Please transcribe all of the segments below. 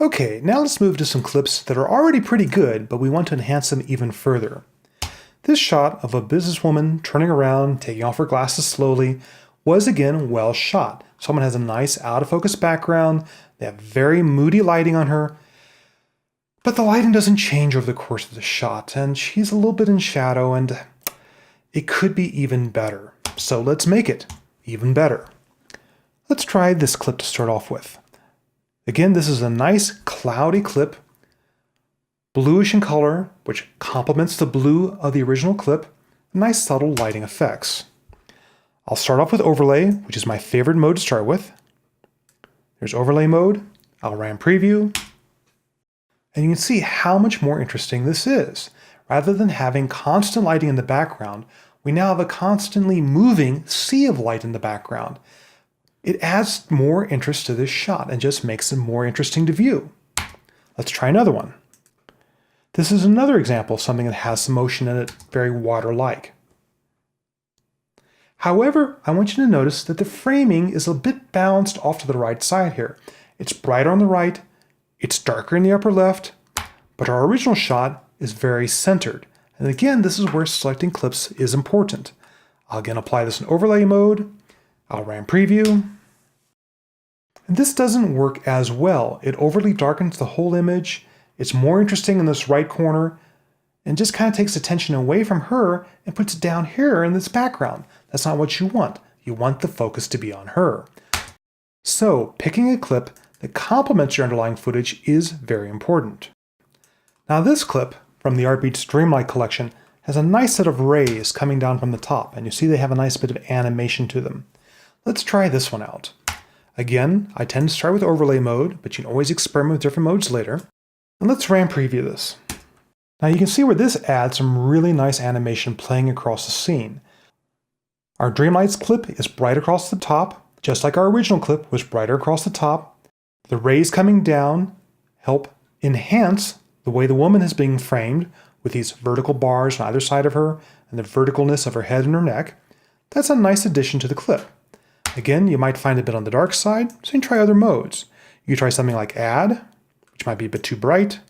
Okay, now let's move to some clips that are already pretty good, but we want to enhance them even further. This shot of a businesswoman turning around, taking off her glasses slowly, was again well shot. Someone has a nice out of focus background, they have very moody lighting on her, but the lighting doesn't change over the course of the shot, and she's a little bit in shadow, and it could be even better. So let's make it even better. Let's try this clip to start off with. Again, this is a nice cloudy clip, bluish in color, which complements the blue of the original clip, nice subtle lighting effects. I'll start off with overlay, which is my favorite mode to start with. There's overlay mode, I'll ram preview, and you can see how much more interesting this is. Rather than having constant lighting in the background, we now have a constantly moving sea of light in the background. It adds more interest to this shot and just makes it more interesting to view. Let's try another one. This is another example of something that has some motion in it, very water-like. However, I want you to notice that the framing is a bit balanced off to the right side here. It's brighter on the right, it's darker in the upper left, but our original shot is very centered. And again, this is where selecting clips is important. I'll again apply this in overlay mode. I'll ram preview. And this doesn't work as well. It overly darkens the whole image. It's more interesting in this right corner and just kind of takes attention away from her and puts it down here in this background. That's not what you want. You want the focus to be on her. So picking a clip that complements your underlying footage is very important. Now this clip from the Artbeats Dreamlight collection has a nice set of rays coming down from the top, and you see they have a nice bit of animation to them. Let's try this one out. Again, I tend to start with overlay mode, but you can always experiment with different modes later. And let's ram preview this. Now you can see where this adds some really nice animation playing across the scene. Our Dreamlights clip is bright across the top, just like our original clip was brighter across the top. The rays coming down help enhance the way the woman is being framed with these vertical bars on either side of her and the verticalness of her head and her neck. That's a nice addition to the clip. Again, you might find it a bit on the dark side, so you can try other modes. You can try something like add, which might be a bit too bright,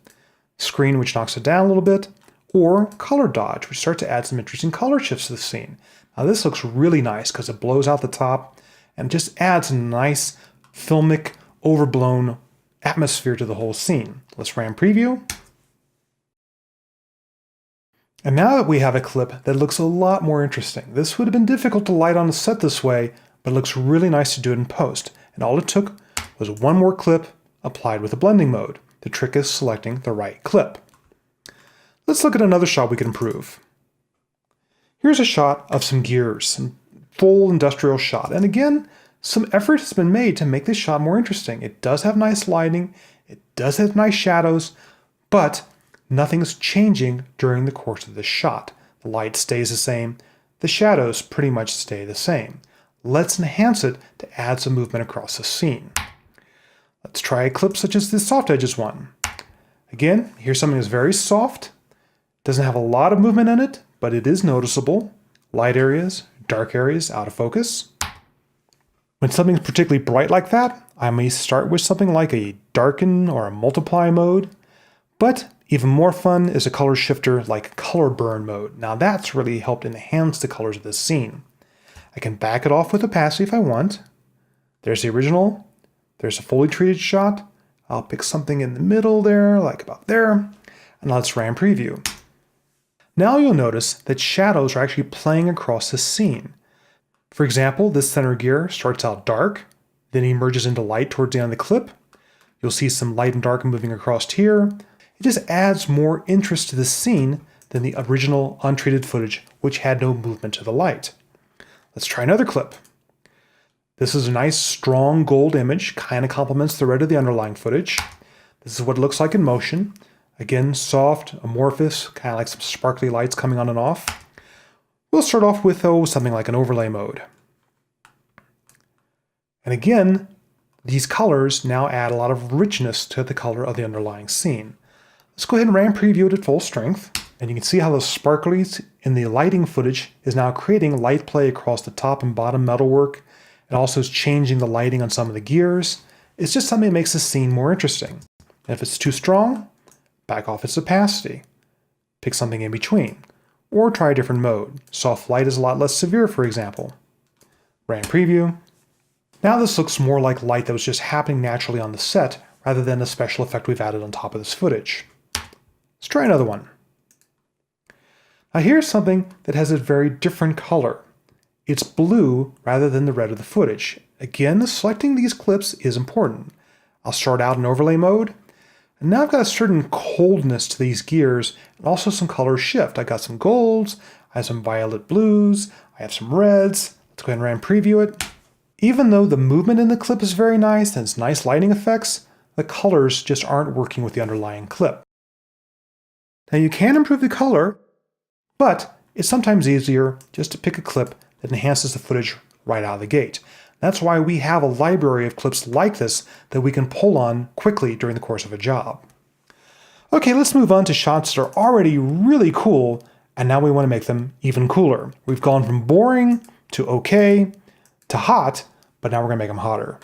screen, which knocks it down a little bit, or color dodge, which starts to add some interesting color shifts to the scene. Now this looks really nice because it blows out the top and just adds a nice filmic, overblown atmosphere to the whole scene. Let's ram preview. And now that we have a clip that looks a lot more interesting. This would have been difficult to light on a set this way, but it looks really nice to do it in post. And all it took was one more clip applied with a blending mode. The trick is selecting the right clip. Let's look at another shot we can improve. Here's a shot of some gears, some full industrial shot. And again, some effort has been made to make this shot more interesting. It does have nice lighting, it does have nice shadows, but nothing is changing during the course of this shot. The light stays the same, the shadows pretty much stay the same. Let's enhance it to add some movement across the scene. Let's try a clip such as this soft edges one. Again, here's something that's very soft, doesn't have a lot of movement in it, but it is noticeable. Light areas, dark areas, out of focus. When something's particularly bright like that, I may start with something like a darken or a multiply mode, but even more fun is a color shifter like color burn mode. Now that's really helped enhance the colors of this scene. I can back it off with opacity if I want. There's the original. There's a fully treated shot. I'll pick something in the middle there, like about there, and let's ram preview. Now you'll notice that shadows are actually playing across the scene. For example, this center gear starts out dark, then emerges into light towards the end of the clip. You'll see some light and dark moving across here. It just adds more interest to the scene than the original untreated footage, which had no movement to the light. Let's try another clip. This is a nice strong gold image, kind of complements the red of the underlying footage. This is what it looks like in motion. Again, soft, amorphous, kind of like some sparkly lights coming on and off. We'll start off with something like an overlay mode. And again, these colors now add a lot of richness to the color of the underlying scene. Let's go ahead and ram preview it at full strength. And you can see how the sparklies in the lighting footage is now creating light play across the top and bottom metalwork. It also is changing the lighting on some of the gears. It's just something that makes the scene more interesting. And if it's too strong, back off its opacity. Pick something in between. Or try a different mode. Soft light is a lot less severe, for example. Ram preview. Now this looks more like light that was just happening naturally on the set rather than a special effect we've added on top of this footage. Let's try another one. Now here's something that has a very different color. It's blue rather than the red of the footage. Again, selecting these clips is important. I'll start out in overlay mode, and now I've got a certain coldness to these gears and also some color shift. I got some golds, I have some violet blues, I have some reds. Let's go ahead and ram preview it. Even though the movement in the clip is very nice and it's nice lighting effects, the colors just aren't working with the underlying clip. Now you can improve the color, but it's sometimes easier just to pick a clip that enhances the footage right out of the gate. That's why we have a library of clips like this that we can pull on quickly during the course of a job. Okay, let's move on to shots that are already really cool, and now we want to make them even cooler. We've gone from boring to okay to hot, but now we're going to make them hotter.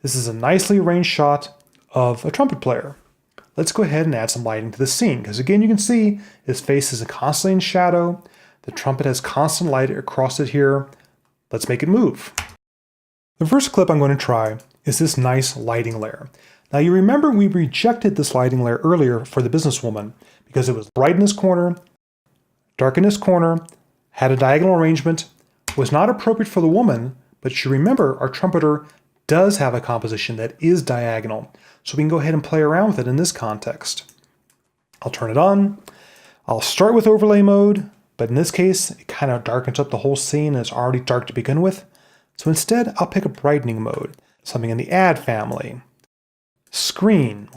This is a nicely arranged shot of a trumpet player. Let's go ahead and add some lighting to the scene, because again you can see his face is constantly in shadow. The trumpet has constant light across it here. Let's make it move. The first clip I'm going to try is this nice lighting layer. Now you remember we rejected this lighting layer earlier for the businesswoman because it was bright in this corner, dark in this corner, had a diagonal arrangement, was not appropriate for the woman, but you remember our trumpeter does have a composition that is diagonal, so we can go ahead and play around with it in this context. I'll turn it on. I'll start with overlay mode, but in this case, it kind of darkens up the whole scene and it's already dark to begin with. So instead, I'll pick a brightening mode, something in the add family. Screen,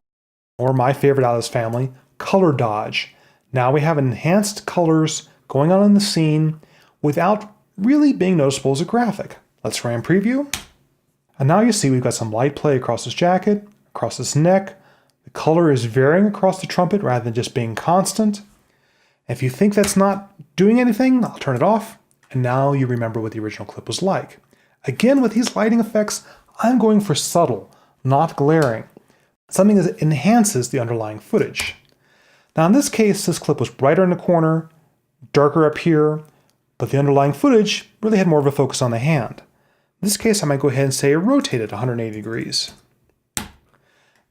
or my favorite out of this family, color dodge. Now we have enhanced colors going on in the scene without really being noticeable as a graphic. Let's ram preview. And now you see we've got some light play across his jacket, across his neck. The color is varying across the trumpet rather than just being constant. If you think that's not doing anything, I'll turn it off. And now you remember what the original clip was like. Again, with these lighting effects, I'm going for subtle, not glaring. Something that enhances the underlying footage. Now in this case, this clip was brighter in the corner, darker up here, but the underlying footage really had more of a focus on the hand. In this case, I might go ahead and say rotate it 180 degrees.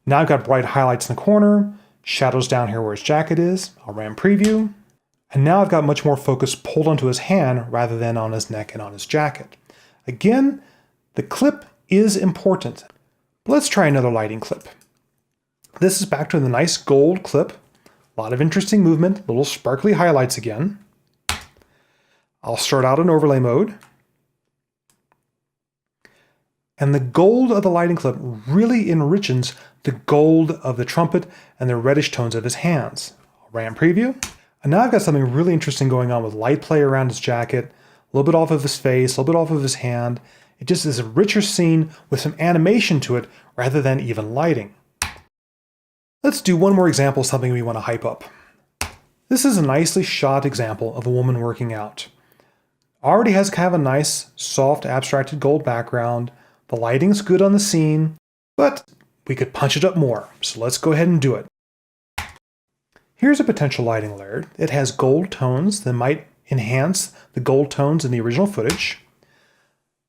Now I've got bright highlights in the corner, shadows down here where his jacket is. I'll ram preview. And now I've got much more focus pulled onto his hand rather than on his neck and on his jacket. Again, the clip is important. But let's try another lighting clip. This is back to the nice gold clip. A lot of interesting movement, little sparkly highlights again. I'll start out in overlay mode. And the gold of the lighting clip really enriches the gold of the trumpet and the reddish tones of his hands. I'll ram preview. And now I've got something really interesting going on with light play around his jacket, a little bit off of his face, a little bit off of his hand. It just is a richer scene with some animation to it rather than even lighting. Let's do one more example of something we want to hype up. This is a nicely shot example of a woman working out. Already has kind of a nice, soft, abstracted gold background. The lighting's good on the scene, but we could punch it up more. So let's go ahead and do it. Here's a potential lighting layer. It has gold tones that might enhance the gold tones in the original footage.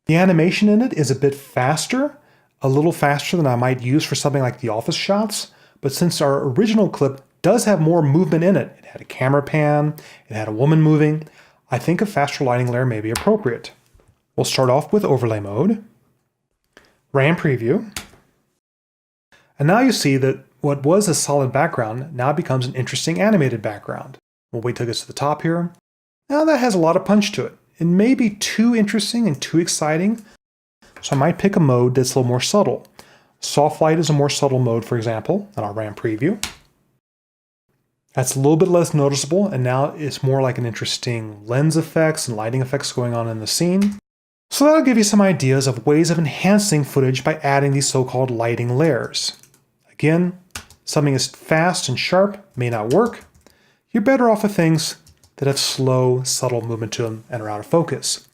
The animation in it is a bit faster, a little faster than I might use for something like the office shots, but since our original clip does have more movement in it, it had a camera pan, it had a woman moving, I think a faster lighting layer may be appropriate. We'll start off with overlay mode, ram preview, and now you see that what was a solid background now becomes an interesting animated background. We'll wait till it gets to the top here. Now that has a lot of punch to it. It may be too interesting and too exciting, so I might pick a mode that's a little more subtle. Soft light is a more subtle mode, for example, and I'll ram preview. That's a little bit less noticeable, and now it's more like an interesting lens effects and lighting effects going on in the scene. So that'll give you some ideas of ways of enhancing footage by adding these so-called lighting layers. Again, something as fast and sharp may not work. You're better off with things that have slow, subtle movement to them and are out of focus.